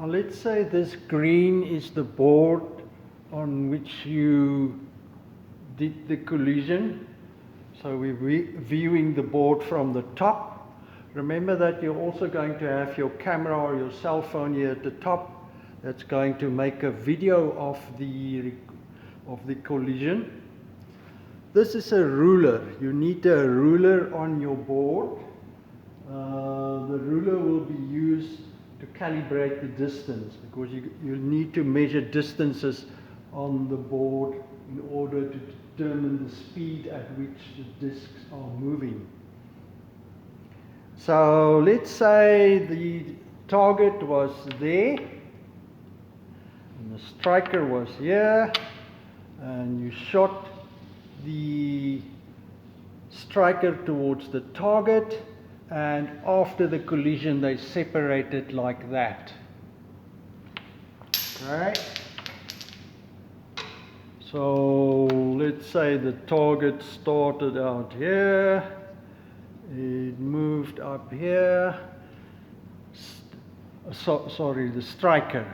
let's say this green is the board on which you did the collision. So we're viewing the board from the top. Remember that you're also going to have your camera or your cell phone here at the top. That's going to make a video of the collision. This is a ruler. You need a ruler on your board. The ruler will be used to calibrate the distance, because you need to measure distances on the board in order to determine the speed at which the discs are moving. So let's say the target was there and the striker was here, and you shot the striker towards the target, and after the collision they separated like that. Okay. So let's say the target started out here, it moved up here, the striker.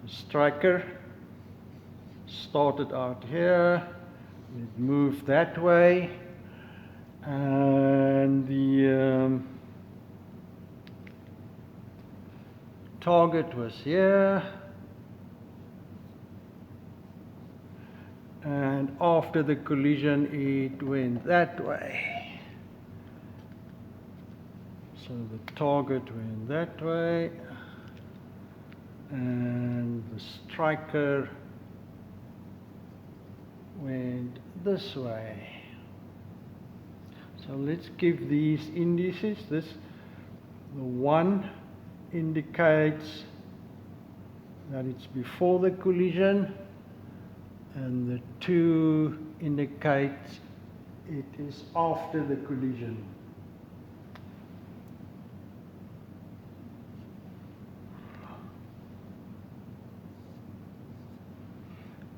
The striker started out here, it moved that way, and the target was here, and after the collision it went that way. So the target went that way and the striker went this way. So let's give these indices. The 1 indicates that it's before the collision, and the 2 indicates it is after the collision.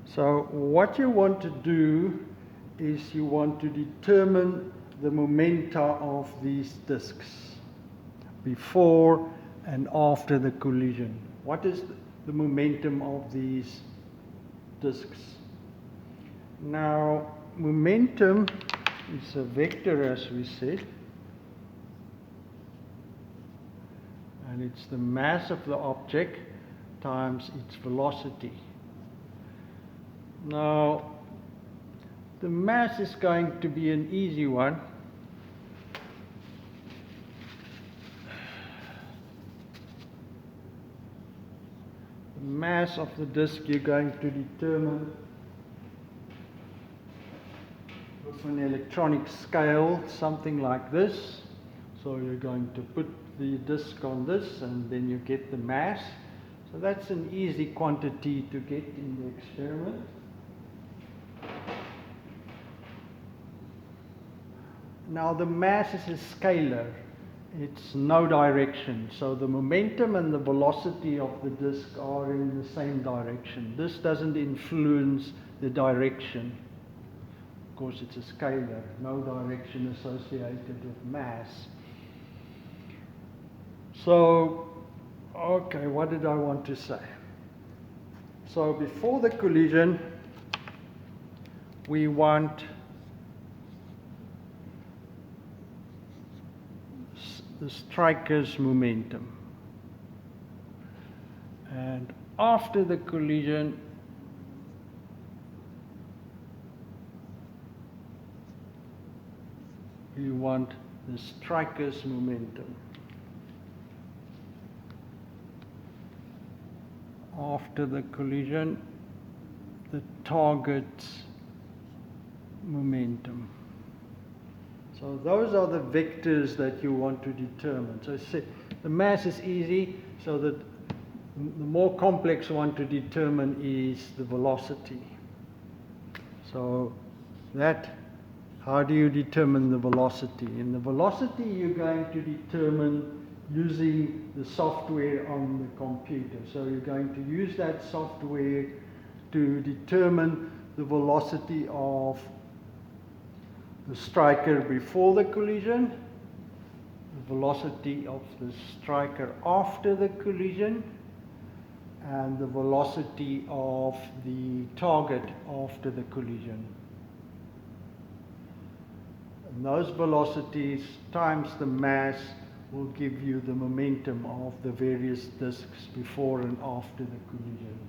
So what you want to do is you want to determine the momenta of these discs before and after the collision. What is the momentum of these discs? Now, momentum is a vector, as we said, and it's the mass of the object times its velocity. Now, the mass is going to be an easy one. The mass of the disk you're going to determine with an electronic scale, something like this. So you're going to put the disk on this, and then you get the mass. So that's an easy quantity to get in the experiment. Now the mass is a scalar, it's no direction, so the momentum and the velocity of the disk are in the same direction. This doesn't influence the direction, of course it's a scalar, no direction associated with mass. So, okay, what did I want to say? So before the collision, we want the striker's momentum, and after the collision we want the striker's momentum. After the collision, the target's momentum. So those are the vectors that you want to determine. So the mass is easy, so that the more complex one to determine is the velocity. So how do you determine the velocity? In the velocity you're going to determine using the software on the computer. So you're going to use that software to determine the velocity of the striker before the collision, the velocity of the striker after the collision, and the velocity of the target after the collision. And those velocities times the mass will give you the momentum of the various disks before and after the collision.